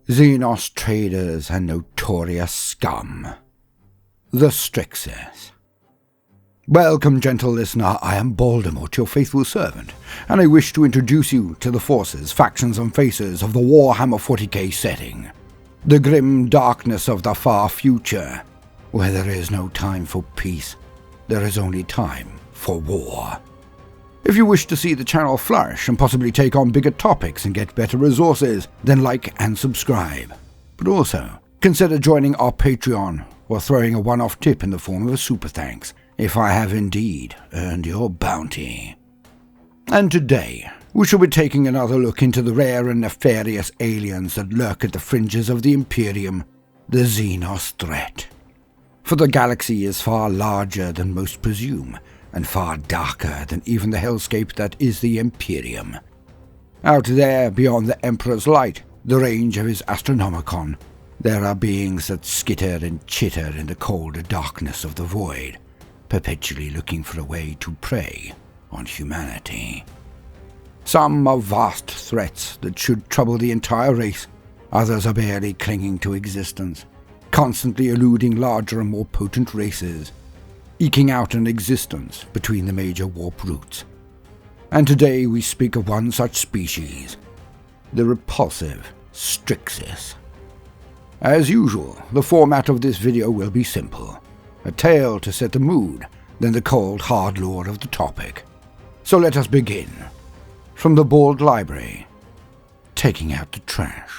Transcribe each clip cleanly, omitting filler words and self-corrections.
Xenos traders and notorious scum. The Stryxis. Welcome, gentle listener, I am Baldermort, your faithful servant, and I wish to introduce you to the forces, factions and faces of the Warhammer 40k setting. The grim darkness of the far future, where there is no time for peace, there is only time for war. If you wish to see the channel flourish and possibly take on bigger topics and get better resources, then like and subscribe. But also, consider joining our Patreon or throwing a one-off tip in the form of a super thanks, if I have indeed earned your bounty. And today, we shall be taking another look into the rare and nefarious aliens that lurk at the fringes of the Imperium, the Xenos threat. For the galaxy is far larger than most presume, and far darker than even the hellscape that is the Imperium. Out there, beyond the Emperor's light, the range of his Astronomicon, there are beings that skitter and chitter in the cold darkness of the void, perpetually looking for a way to prey on humanity. Some are vast threats that should trouble the entire race, others are barely clinging to existence, constantly eluding larger and more potent races, eking out an existence between the major warp routes. And today we speak of one such species, the repulsive Stryxis. As usual, the format of this video will be simple. A tale to set the mood, then the cold hard lore of the topic. So let us begin. From the Bald Library, taking out the trash.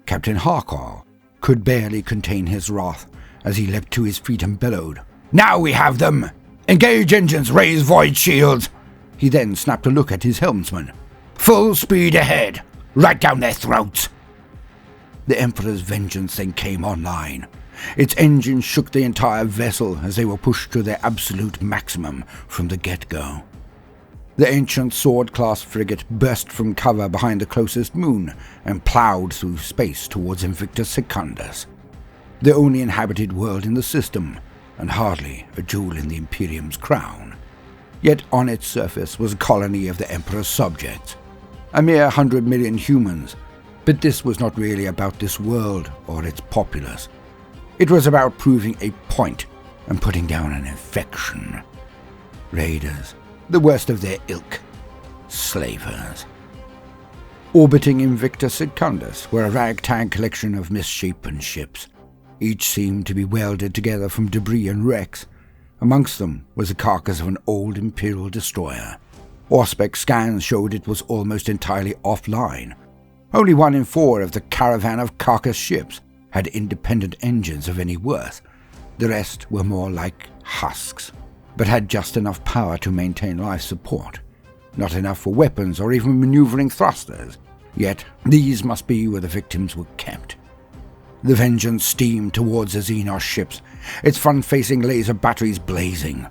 Captain Harkall could barely contain his wrath as he leapt to his feet and bellowed, "Now we have them! Engage engines, raise void shields!" He then snapped a look at his helmsman. "Full speed ahead! Right down their throats!" The Emperor's vengeance then came online. Its engines shook the entire vessel as they were pushed to their absolute maximum from the get-go. The ancient sword-class frigate burst from cover behind the closest moon and ploughed through space towards Invictus Secundus, the only inhabited world in the system, and hardly a jewel in the Imperium's crown. Yet on its surface was a colony of the Emperor's subjects, a mere 100 million humans, but this was not really about this world or its populace. It was about proving a point and putting down an infection. Raiders, the worst of their ilk, slavers. Orbiting Invictus Secundus were a ragtag collection of misshapen ships. Each seemed to be welded together from debris and wrecks. Amongst them was the carcass of an old Imperial destroyer. Auspex scans showed it was almost entirely offline. Only 1 in 4 of the caravan of carcass ships had independent engines of any worth. The rest were more like husks, but had just enough power to maintain life support. Not enough for weapons or even maneuvering thrusters, yet these must be where the victims were kept. The Vengeance steamed towards the Xenos ships, its front-facing laser batteries blazing.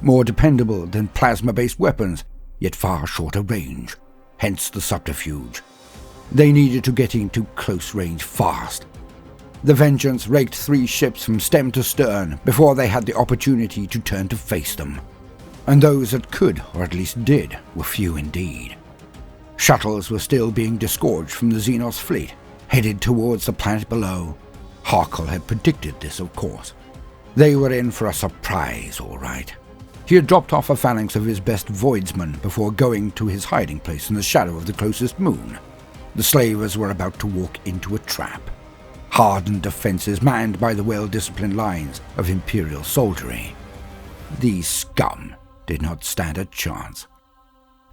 More dependable than plasma-based weapons, yet far shorter range, hence the subterfuge. They needed to get into close range fast. The Vengeance raked 3 ships from stem to stern before they had the opportunity to turn to face them. And those that could, or at least did, were few indeed. Shuttles were still being disgorged from the Xenos fleet, headed towards the planet below. Harkall had predicted this, of course. They were in for a surprise, all right. He had dropped off a phalanx of his best voidsmen before going to his hiding place in the shadow of the closest moon. The slavers were about to walk into a trap. Hardened defenses manned by the well-disciplined lines of Imperial soldiery. These scum did not stand a chance.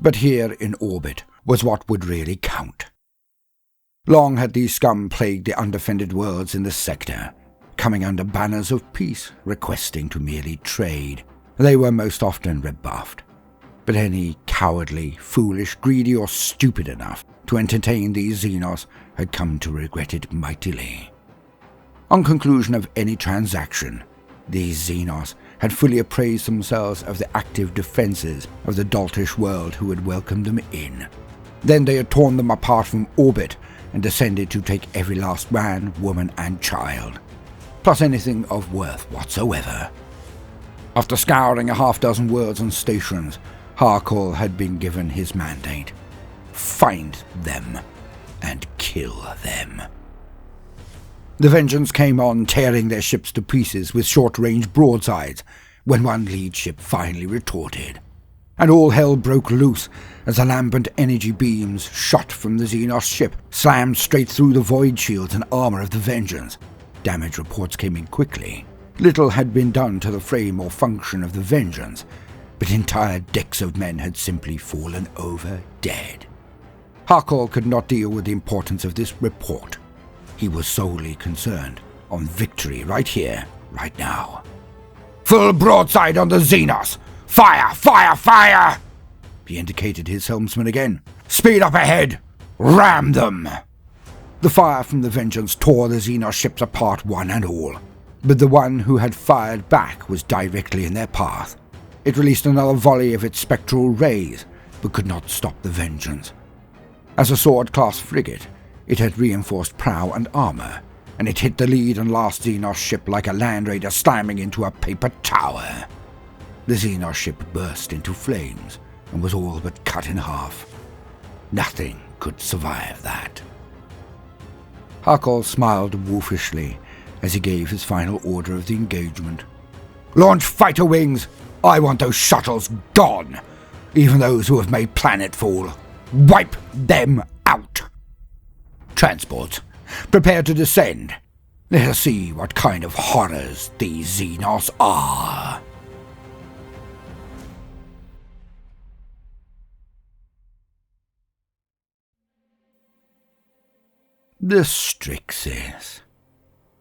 But here in orbit was what would really count. Long had these scum plagued the undefended worlds in the sector, coming under banners of peace, requesting to merely trade. They were most often rebuffed. But any cowardly, foolish, greedy or stupid enough to entertain these Xenos had come to regret it mightily. On conclusion of any transaction, these Xenos had fully appraised themselves of the active defenses of the doltish world who had welcomed them in. Then they had torn them apart from orbit and descended to take every last man, woman and child, plus anything of worth whatsoever. After scouring a half-dozen worlds and stations, Harkle had been given his mandate. Find them and kill them. The Vengeance came on, tearing their ships to pieces with short-range broadsides, when one lead ship finally retorted. And all hell broke loose as the lambent energy beams shot from the Xenos ship slammed straight through the void shields and armor of the Vengeance. Damage reports came in quickly. Little had been done to the frame or function of the Vengeance, but entire decks of men had simply fallen over dead. Harkle could not deal with the importance of this report. He was solely concerned on victory right here, right now. Full broadside on the Xenos! Fire! Fire! Fire! He indicated his helmsman again. Speed up ahead! Ram them! The fire from the Vengeance tore the Xenos ships apart one and all, but the one who had fired back was directly in their path. It released another volley of its spectral rays, but could not stop the Vengeance. As a sword-class frigate, it had reinforced prow and armor, and it hit the lead and last Xenos ship like a land raider slamming into a paper tower. The Xenos ship burst into flames and was all but cut in half. Nothing could survive that. Harkle smiled wolfishly as he gave his final order of the engagement. Launch fighter wings! I want those shuttles gone! Even those who have made planetfall. Wipe them out! Transports, prepare to descend. Let us see what kind of horrors these Xenos are. The Stryxis.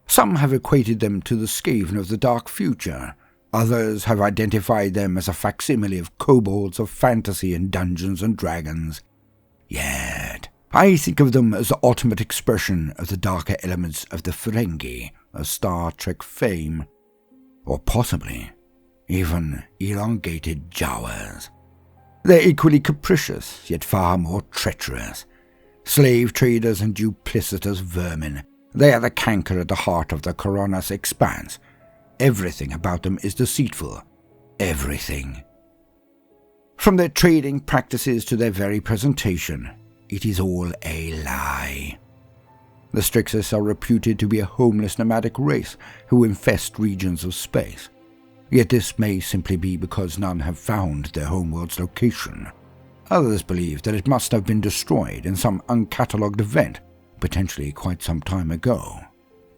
Some have equated them to the Skaven of the Dark Future. Others have identified them as a facsimile of kobolds of fantasy in Dungeons and Dragons. Yet, I think of them as the ultimate expression of the darker elements of the Ferengi of Star Trek fame. Or possibly, even elongated Jawas. They're equally capricious, yet far more treacherous. Slave traders and duplicitous vermin. They are the canker at the heart of the Coronas expanse. Everything about them is deceitful. Everything. From their trading practices to their very presentation, it is all a lie. The Stryxis are reputed to be a homeless nomadic race who infest regions of space. Yet this may simply be because none have found their homeworld's location. Others believe that it must have been destroyed in some uncatalogued event, potentially quite some time ago.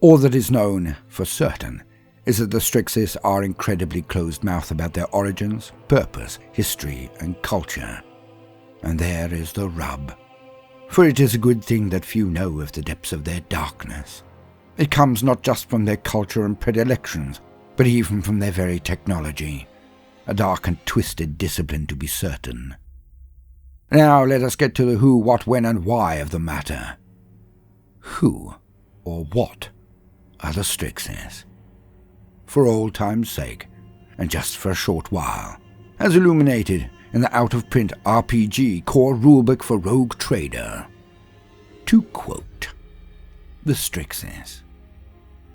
All that is known for certain is that the Stryxis are incredibly closed-mouthed about their origins, purpose, history, and culture. And there is the rub. For it is a good thing that few know of the depths of their darkness. It comes not just from their culture and predilections, but even from their very technology. A dark and twisted discipline, to be certain. Now let us get to the who, what, when, and why of the matter. Who, or what, are the Stryxis? For old time's sake, and just for a short while, as illuminated in the out-of-print RPG core rulebook for Rogue Trader. To quote, the Stryxis.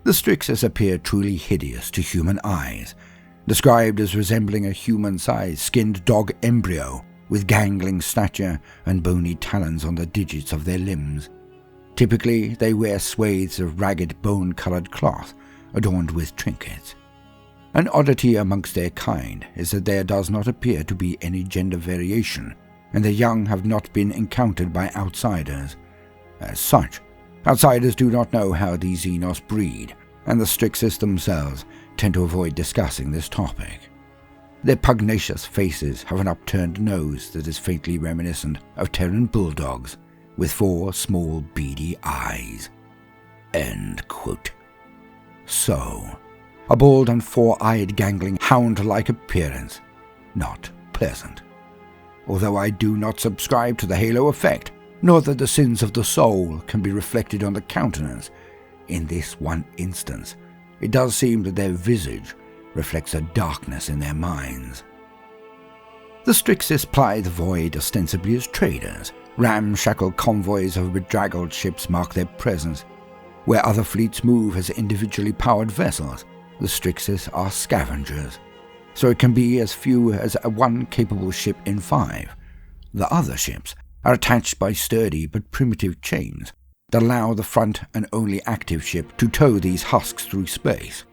The Stryxis appear truly hideous to human eyes, described as resembling a human-sized skinned dog embryo with gangling stature and bony talons on the digits of their limbs. Typically, they wear swathes of ragged bone-coloured cloth adorned with trinkets. An oddity amongst their kind is that there does not appear to be any gender variation, and the young have not been encountered by outsiders. As such, outsiders do not know how these Xenos breed, and the Stryxis themselves tend to avoid discussing this topic. Their pugnacious faces have an upturned nose that is faintly reminiscent of Terran bulldogs, with 4 small beady eyes. End quote. So, a bold and 4-eyed gangling hound-like appearance. Not pleasant. Although I do not subscribe to the halo effect, nor that the sins of the soul can be reflected on the countenance, in this one instance, it does seem that their visage reflects a darkness in their minds. The Stryxis ply the void ostensibly as traders. Ramshackle convoys of bedraggled ships mark their presence. Where other fleets move as individually powered vessels, the Stryxis are scavengers. so it can be as few as one capable ship in 5. The other ships are attached by sturdy but primitive chains that allow the front and only active ship to tow these husks through space.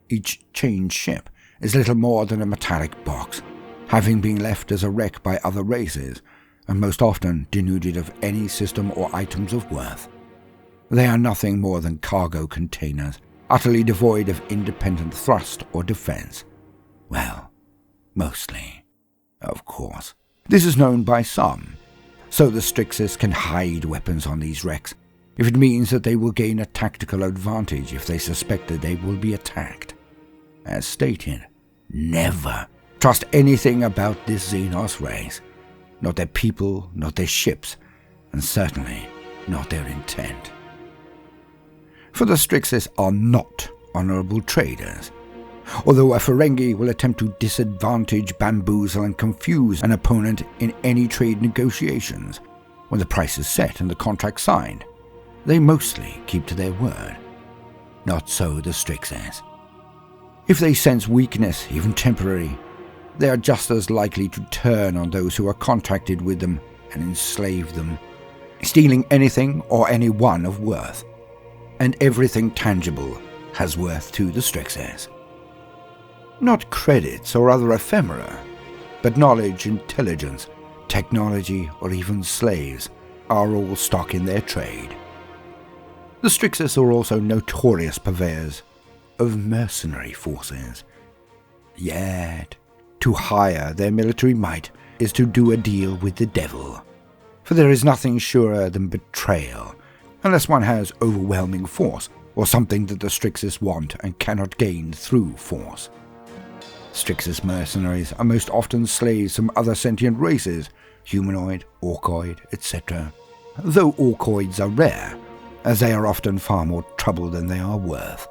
Each chained ship is little more than a metallic box, having been left as a wreck by other races, and most often denuded of any system or items of worth. They are nothing more than cargo containers, utterly devoid of independent thrust or defense. Well, mostly, of course. This is known by some, so the Stryxis can hide weapons on these wrecks, if it means that they will gain a tactical advantage if they suspect that they will be attacked. As stated, never trust anything about this Xenos race. Not their people, not their ships, and certainly not their intent. For the Stryxis are not honourable traders. Although a Ferengi will attempt to disadvantage, bamboozle and confuse an opponent in any trade negotiations, when the price is set and the contract signed, they mostly keep to their word. Not so the Stryxis. If they sense weakness, even temporary, they are just as likely to turn on those who are contracted with them and enslave them, stealing anything or anyone of worth. And everything tangible has worth to the Stryxis. Not credits or other ephemera, but knowledge, intelligence, technology, or even slaves are all stock in their trade. The Stryxis are also notorious purveyors of mercenary forces. Yet, to hire their military might is to do a deal with the devil, for there is nothing surer than betrayal, unless one has overwhelming force, or something that the Stryxis want and cannot gain through force. Stryxis mercenaries are most often slaves from other sentient races, humanoid, orcoid, etc., though orcoids are rare, as they are often far more trouble than they are worth.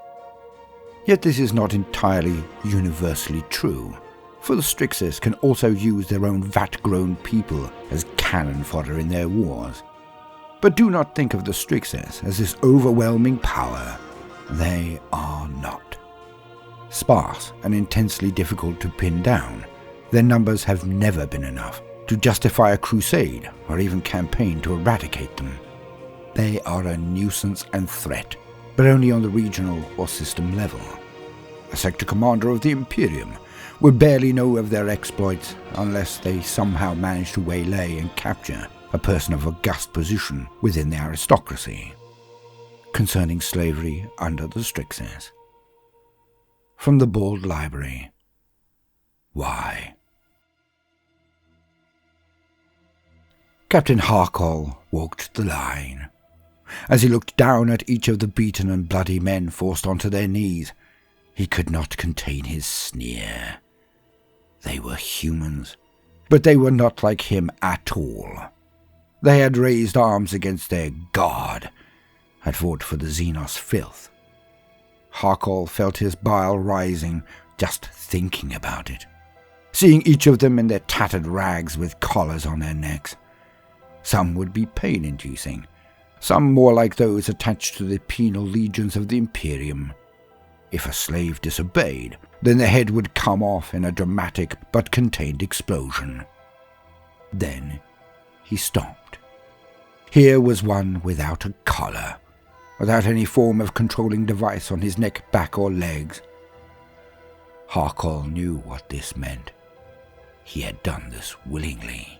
Yet this is not entirely universally true, for the Stryxis can also use their own vat-grown people as cannon fodder in their wars. But do not think of the Stryxis as this overwhelming power. They are not. Sparse and intensely difficult to pin down, their numbers have never been enough to justify a crusade or even campaign to eradicate them. They are a nuisance and threat, but only on the regional or system level. A sector commander of the Imperium would barely know of their exploits unless they somehow manage to waylay and capture a person of august position within the aristocracy. Concerning slavery under the Stryxis. From the Bald Library. Why? Captain Harkol walked the line. As he looked down at each of the beaten and bloody men forced onto their knees, he could not contain his sneer. They were humans, but they were not like him at all. They had raised arms against their god, had fought for the Xenos filth. Harkol felt his bile rising just thinking about it, seeing each of them in their tattered rags with collars on their necks. Some would be pain-inducing, some more like those attached to the penal legions of the Imperium. If a slave disobeyed, then the head would come off in a dramatic but contained explosion. Then he stopped. Here was one without a collar, without any form of controlling device on his neck, back, or legs. Harkol knew what this meant. He had done this willingly.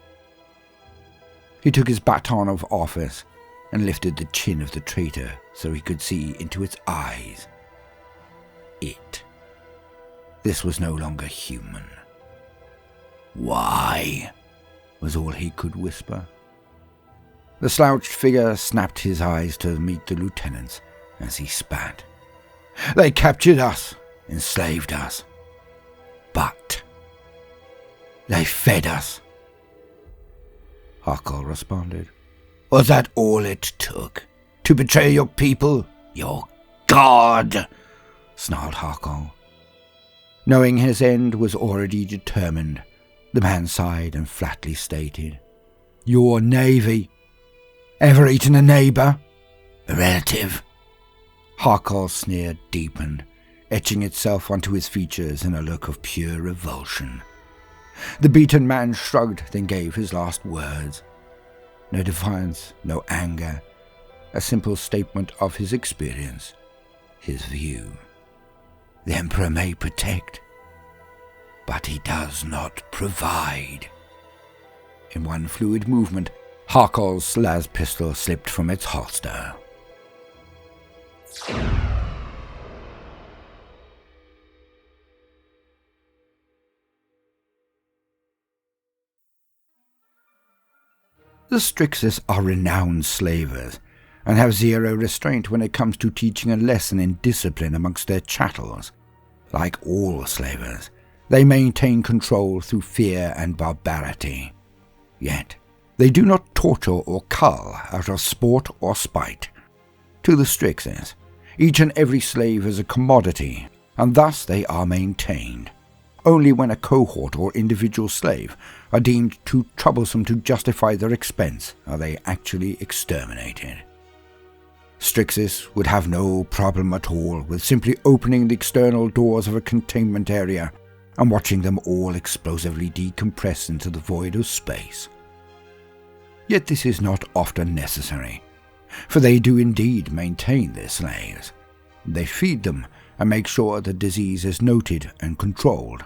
He took his baton of office and lifted the chin of the traitor so he could see into its eyes. This was no longer human. Why? Was all he could whisper. The slouched figure snapped his eyes to meet the lieutenant's as he spat. They captured us, enslaved us. But they fed us. Harkol responded. Was that all it took? To betray your people? Your god? Snarled Harkol. Knowing his end was already determined, the man sighed and flatly stated, Your navy. Ever eaten a neighbour? A relative? Harkol's sneer deepened, etching itself onto his features in a look of pure revulsion. The beaten man shrugged, then gave his last words. No defiance, no anger, a simple statement of his experience, his view. The Emperor may protect, but he does not provide. In one fluid movement, Harkol's las pistol slipped from its holster. The Stryxis are renowned slavers, and have zero restraint when it comes to teaching a lesson in discipline amongst their chattels. Like all slavers, they maintain control through fear and barbarity. Yet, they do not torture or cull out of sport or spite. To the Stryxis, each and every slave is a commodity, and thus they are maintained. Only when a cohort or individual slave are deemed too troublesome to justify their expense are they actually exterminated. Stryxis would have no problem at all with simply opening the external doors of a containment area and watching them all explosively decompress into the void of space. Yet this is not often necessary, for they do indeed maintain their slaves. They feed them and make sure the disease is noted and controlled.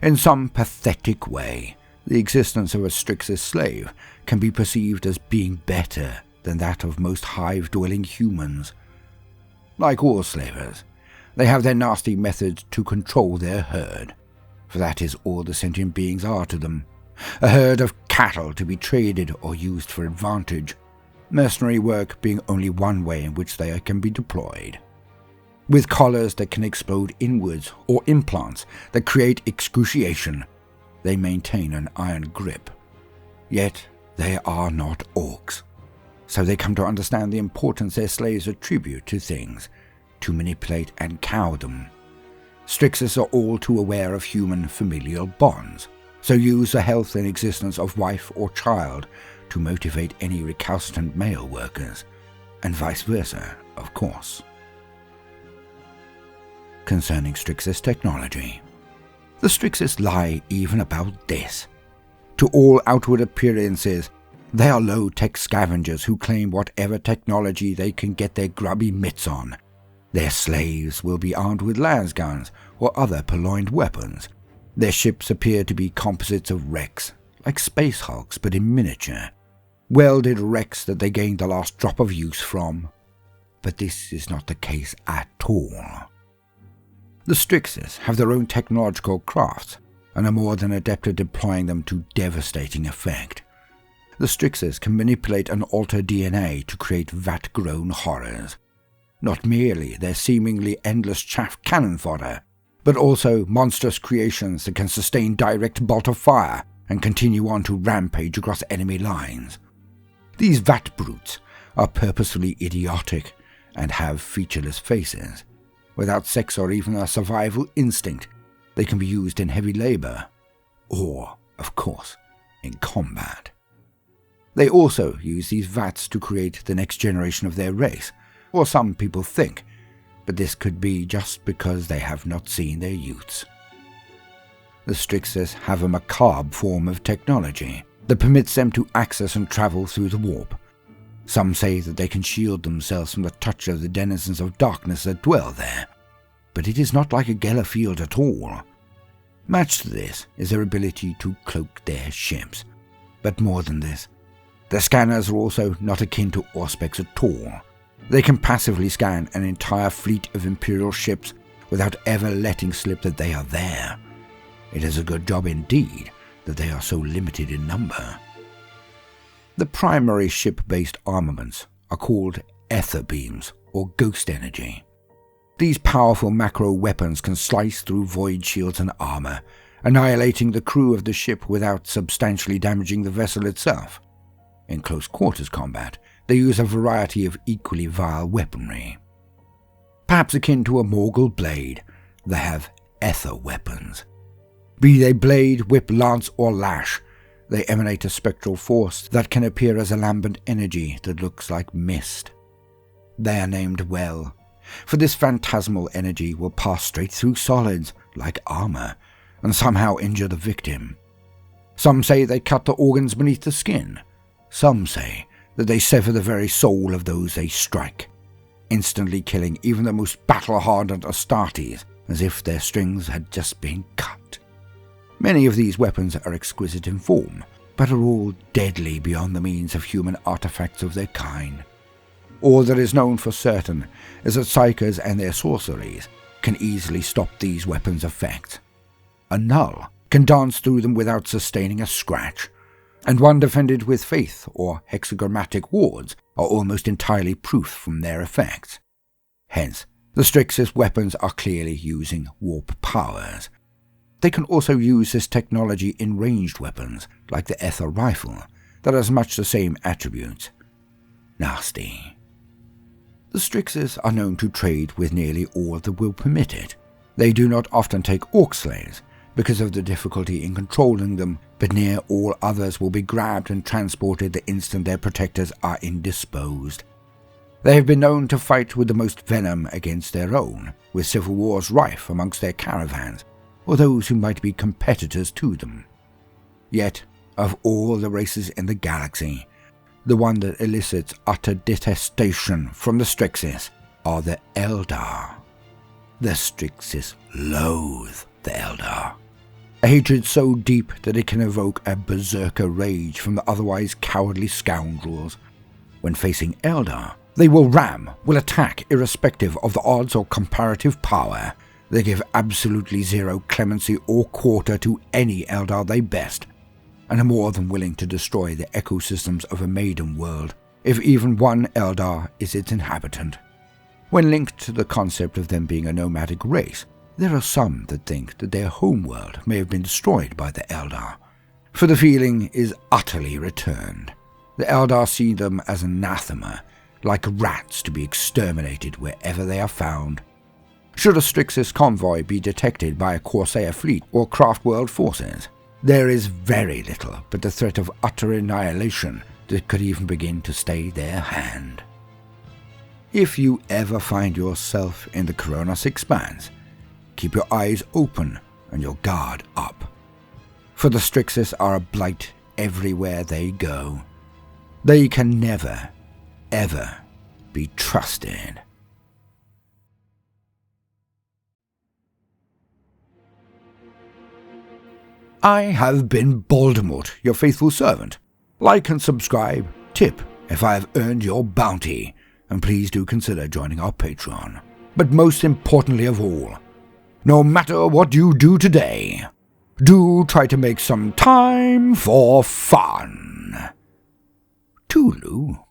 In some pathetic way, the existence of a Stryxis slave can be perceived as being better than that of most hive-dwelling humans. Like all slavers, they have their nasty methods to control their herd, for that is all the sentient beings are to them, a herd of cattle to be traded or used for advantage, mercenary work being only one way in which they can be deployed. With collars that can explode inwards or implants that create excruciation, they maintain an iron grip. Yet they are not orcs, so they come to understand the importance their slaves attribute to things, to manipulate and cow them. Stryxis are all too aware of human familial bonds, so use the health and existence of wife or child to motivate any recalcitrant male workers, and vice versa, of course. Concerning Stryxis technology, the Stryxis lie even about this. To all outward appearances, they are low-tech scavengers who claim whatever technology they can get their grubby mitts on. Their slaves will be armed with lasguns or other purloined weapons. Their ships appear to be composites of wrecks, like space hulks but in miniature. Welded wrecks that they gained the last drop of use from. But this is not the case at all. The Stryxis have their own technological crafts, and are more than adept at deploying them to devastating effect. The Stryxis can manipulate and alter DNA to create vat-grown horrors. Not merely their seemingly endless chaff cannon fodder, but also monstrous creations that can sustain direct bolt of fire and continue on to rampage across enemy lines. These vat brutes are purposefully idiotic and have featureless faces. Without sex or even a survival instinct, they can be used in heavy labor, or, of course, in combat. They also use these vats to create the next generation of their race, or some people think, but this could be just because they have not seen their youths. The Stryxis have a macabre form of technology that permits them to access and travel through the warp. Some say that they can shield themselves from the touch of the denizens of darkness that dwell there, but it is not like a Geller field at all. Matched to this is their ability to cloak their ships. But more than this, their scanners are also not akin to Auspex at all. They can passively scan an entire fleet of Imperial ships without ever letting slip that they are there. It is a good job indeed that they are so limited in number. The primary ship-based armaments are called ether beams or ghost energy. These powerful macro weapons can slice through void shields and armor, annihilating the crew of the ship without substantially damaging the vessel itself. In close quarters combat, they use a variety of equally vile weaponry. Perhaps akin to a Morgul blade, they have ether weapons. Be they blade, whip, lance, or lash, they emanate a spectral force that can appear as a lambent energy that looks like mist. They are named well, for this phantasmal energy will pass straight through solids, like armor, and somehow injure the victim. Some say they cut the organs beneath the skin. Some say that they sever the very soul of those they strike, instantly killing even the most battle-hardened Astartes, as if their strings had just been cut. Many of these weapons are exquisite in form, but are all deadly beyond the means of human artifacts of their kind. All that is known for certain is that psykers and their sorceries can easily stop these weapons' effects. A null can dance through them without sustaining a scratch, and one defended with faith or hexagrammatic wards are almost entirely proof from their effects. Hence, the Stryxis weapons are clearly using warp powers. They can also use this technology in ranged weapons, like the Ether rifle, that has much the same attributes. Nasty. The Stryxis are known to trade with nearly all that will permit it. They do not often take orc slaves, because of the difficulty in controlling them, but near all others will be grabbed and transported the instant their protectors are indisposed. They have been known to fight with the most venom against their own, with civil wars rife amongst their caravans, or those who might be competitors to them. Yet, of all the races in the galaxy, the one that elicits utter detestation from the Stryxis are the Eldar. The Stryxis loathe the Eldar. A hatred so deep that it can evoke a berserker rage from the otherwise cowardly scoundrels. When facing Eldar, they will ram, will attack irrespective of the odds or comparative power. They give absolutely zero clemency or quarter to any Eldar they best, and are more than willing to destroy the ecosystems of a maiden world, if even one Eldar is its inhabitant. When linked to the concept of them being a nomadic race, there are some that think that their homeworld may have been destroyed by the Eldar, for the feeling is utterly returned. The Eldar see them as anathema, like rats to be exterminated wherever they are found. Should a Stryxis convoy be detected by a Corsair fleet or Craftworld forces, there is very little but the threat of utter annihilation that could even begin to stay their hand. If you ever find yourself in the Coronos Expanse, keep your eyes open and your guard up, for the Stryxis are a blight everywhere they go. They can never, ever be trusted. I have been Baldermort, your faithful servant. Like and subscribe, tip if I have earned your bounty, and please do consider joining our Patreon. But most importantly of all, no matter what you do today, do try to make some time for fun. Toodaloo.